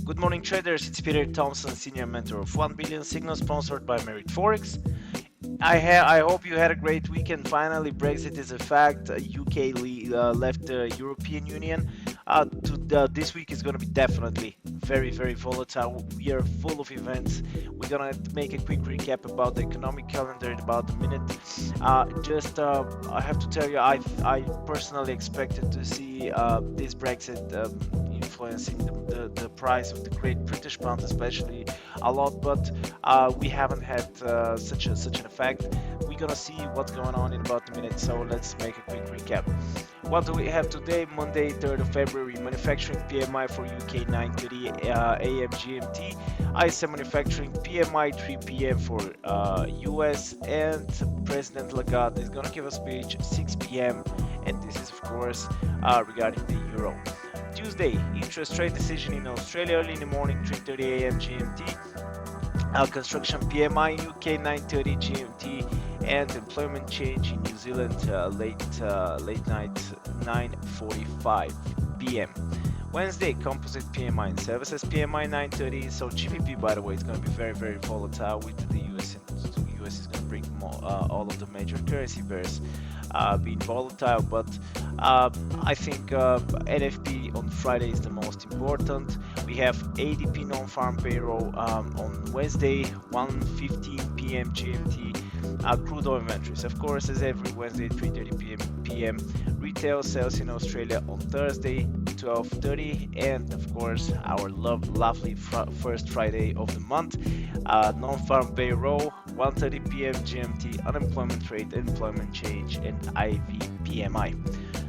Good morning, traders. It's Peter Thompson, senior mentor of 1 billion signal, sponsored by Merit Forex. I hope you had a great weekend. Finally, Brexit is a fact. UK left the European Union. This week is going to be definitely very volatile. We are full of events. We're going to make a quick recap about the economic calendar in about a minute. I have to tell you, I personally expected to see this Brexit influencing the price of the Great British Pound, especially a lot, but we haven't had such an effect. We're gonna see what's going on in about a minute, so let's make a quick recap. What do we have today? Monday, 3rd of February, manufacturing PMI for UK 9:30 AM GMT, ISM manufacturing PMI 3 p.m. for US, and President Lagarde is gonna give a speech 6 p.m. and this is of course regarding the euro. Tuesday, interest rate decision in Australia early in the morning, 3:30 AM GMT. Construction PMI in UK 9:30 GMT, and employment change in New Zealand late night 9:45 p.m. Wednesday, composite PMI and services PMI 9:30. So GBP, by the way, is going to be very volatile with the US. And the US is going to bring all of the major currency pairs being volatile, but I think NFP on Friday is the most important. We have ADP non-farm payroll on Wednesday, 1:15 p.m. GMT. Crude oil inventories, of course, as every Wednesday, 3:30 p.m. Retail sales in Australia on Thursday, 12:30, and of course our lovely first Friday of the month, non-farm payroll, 1:30 p.m. GMT, unemployment rate, employment change, and IV PMI.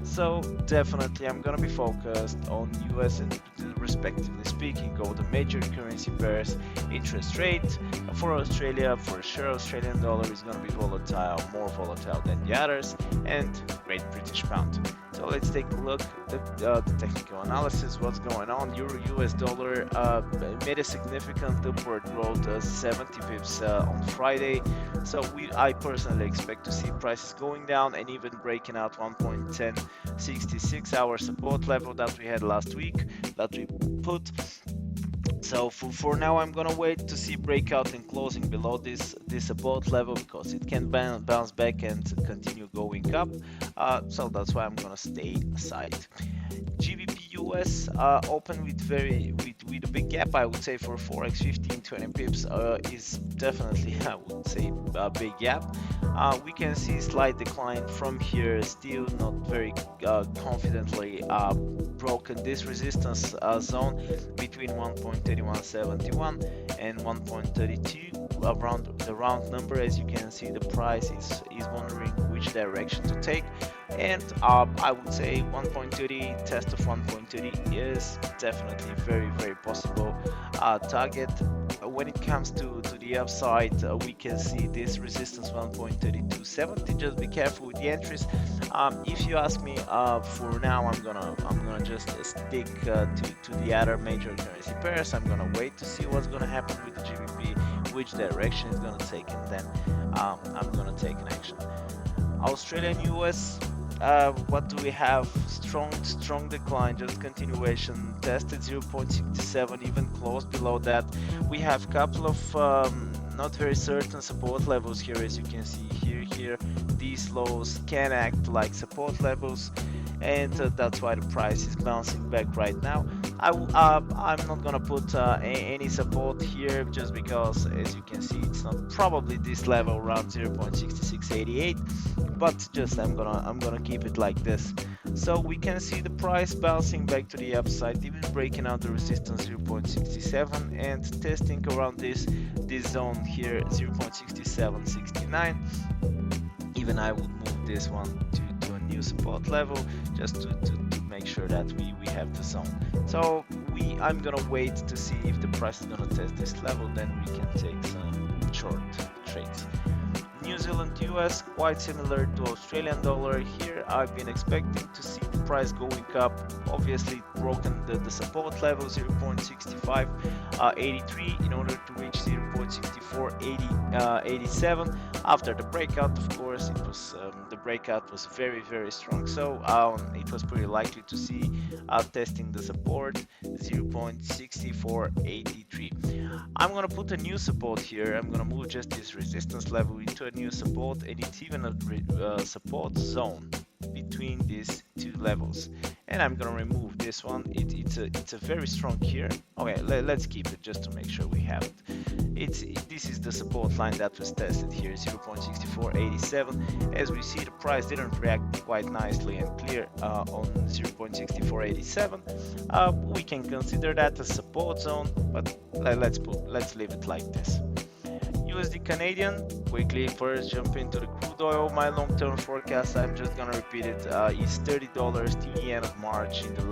So definitely I'm gonna be focused on US and respectively speaking all the major currency pairs. Interest rate for Australia, for sure Australian dollar is gonna be volatile, more volatile than the others, and Great British Pound. So let's take a look at the technical analysis, what's going on. Euro US dollar made a significant upward growth, 70 pips on Friday. So I personally expect to see prices going down and even breaking out 1.1066, our support level that we had last week, that we put. So for now, I'm gonna wait to see breakout and closing below this support level, because it can bounce back and continue going up. So that's why I'm gonna stay aside. GBP US open with a big gap, I would say, for Forex. 15-20 pips is definitely, I would say, a big gap. We can see slight decline from here, still not very confidently broken this resistance zone between 1.3171 and 1.32, around the round number. As you can see, the price is wondering which direction to take, and I would say 1.30, test of 1.30 is definitely very possible target. When it comes to the upside, we can see this resistance 1.3270. Just be careful with the entries. If you ask me, for now I'm gonna just stick to the other major currency pairs. I'm gonna wait to see what's gonna happen with the GBP, which direction it's gonna take, and then I'm gonna take an action. Australian US, what do we have? Strong decline, just continuation. Tested 0.67, even close below that. We have a couple of not very certain support levels here, as you can see here. These lows can act like support levels, and that's why the price is bouncing back right now. I'm not gonna put any support here, just because, as you can see, it's not probably this level around 0.6688, but just I'm gonna keep it like this. So we can see the price bouncing back to the upside, even breaking out the resistance 0.67 and testing around this zone here, 0.6769. Even I would move this one to a new support level, just to make sure that we have the zone. So I'm gonna wait to see if the price is gonna test this level, then we can take some short trades. New Zealand US, quite similar to Australian dollar. Here I've been expecting to see the price going up. Obviously it broken the support level 0.6583 in order to reach 0.6487. After the breakout, of course, it was the breakout was very strong. So it was pretty likely to see testing the support 0.6483. I'm gonna put a new support here. I'm gonna move just this resistance level into a new support, and it's even a support zone between these two levels. And I'm gonna remove this one. It's a very strong here. Okay, let's keep it just to make sure we have it. This is the support line that was tested here, 0.6487. As we see, the price didn't react quite nicely and clear on 0.6487. We can consider that a support zone, but let's leave it like this. USD Canadian, quickly first jump into the crude oil. My long-term forecast, I'm just gonna repeat it, is $30 till the end of March. In the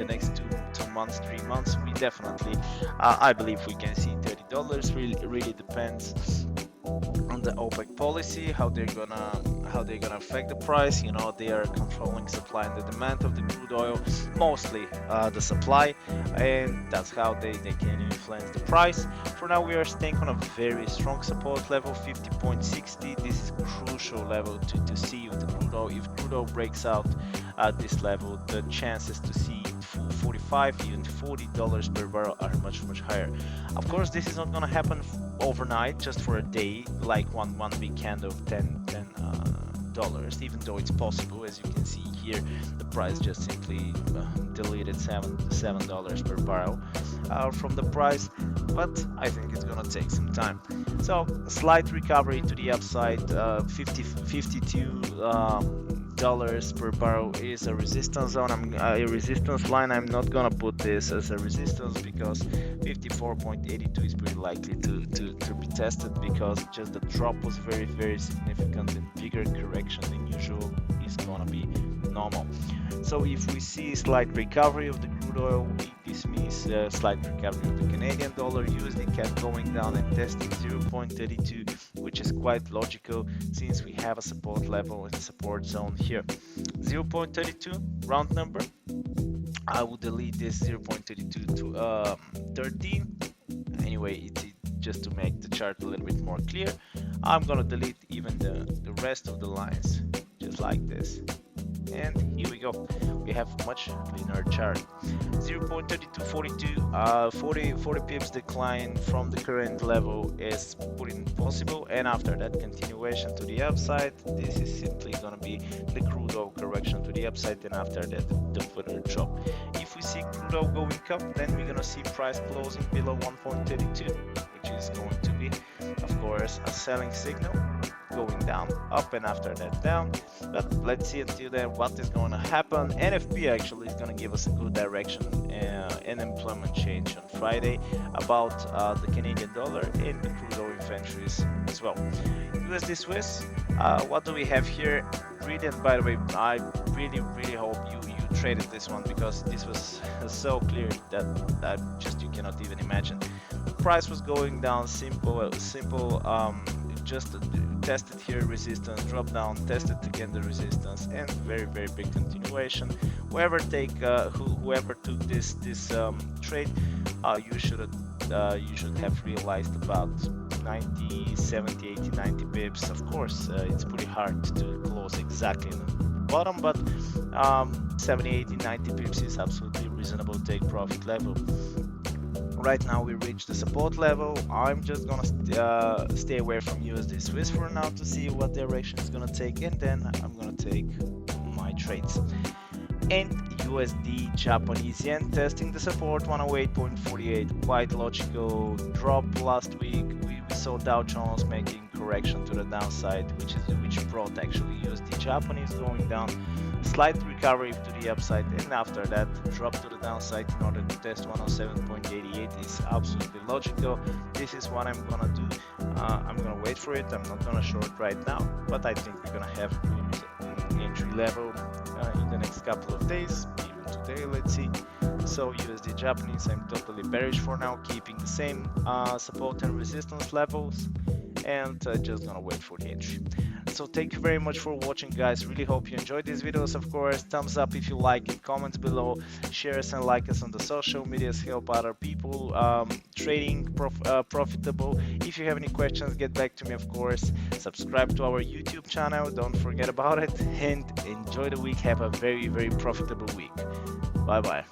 next two months, 3 months, we definitely, I believe we can see $30. Really depends on the OPEC policy, how they're gonna affect the price. You know, they are controlling supply and the demand of the crude oil, mostly the supply, and that's how they can influence the price. For now, we are staying on a very strong support level, 50.60. This is crucial level to see with the crude oil. If crude oil breaks out at this level, the chances to see $45, even $40 per barrel are much higher. Of course, this is not gonna happen overnight, just for a day, like one big candle of $10, even though it's possible. As you can see here, the price just simply deleted $7 per barrel from the price, but I think it's gonna take some time. So a slight recovery to the upside, 52 dollars per barrel is a resistance zone. A resistance line. I'm not gonna put this as a resistance because 54.82 is pretty likely to be tested, because just the drop was very significant, and bigger correction than usual is gonna be normal. So if we see slight recovery of the crude oil, this means slight recovery of the Canadian dollar. USD kept going down and testing 0.32, which is quite logical since we have a support level and support zone here. 0.32 round number. I will delete this 0.32 to 13. Anyway, it's just to make the chart a little bit more clear. I'm gonna delete even the rest of the lines, just like this. And here we go, we have much cleaner chart. 0.3242, 40 pips decline from the current level is pretty possible, and after that continuation to the upside, this is simply gonna be the crude oil correction to the upside, and after that the further drop. If we see crude oil going up, then we're gonna see price closing below 1.32, which is going to be, of course, a selling signal, going down, up, and after that down. But let's see until then what is going to happen. NFP actually is going to give us a good direction and employment change on Friday about the Canadian dollar and the crude oil inventories as well. USD Swiss, what do we have here? Brilliant, by the way. I really hope you traded this one, because this was so clear that you cannot even imagine. The price was going down, simple just tested here resistance, drop down, tested again the resistance, and very big continuation. Whoever took this trade, you should have realized about 90, 70, 80, 90 pips. Of course, it's pretty hard to close exactly in the bottom, but 70, 80, 90 pips is absolutely reasonable take profit level. Right now we reached the support level. I'm just gonna stay away from USD Swiss for now to see what direction it's gonna take, and then I'm gonna take my trades. And USD Japanese yen testing the support 108.48, quite logical drop last week. We saw Dow Jones making correction to the downside, which brought actually USD Japanese going down. Slight recovery to the upside, and after that drop to the downside in order to test 107.88 is absolutely logical. This is what I'm gonna do. I'm gonna wait for it. I'm not gonna short right now, but I think we're gonna have good entry level in the next couple of days, even today. Let's see. So USD Japanese, I'm totally bearish for now, keeping the same support and resistance levels. and just gonna wait for the entry. So thank you very much for watching, guys. Really hope you enjoyed these videos. Of course, thumbs up if you like it, comments below, share us and like us on the social medias, help other people trading profitable. If you have any questions, get back to me, of course. Subscribe to our YouTube channel, don't forget about it, and enjoy the week. Have a very, very profitable week. Bye bye.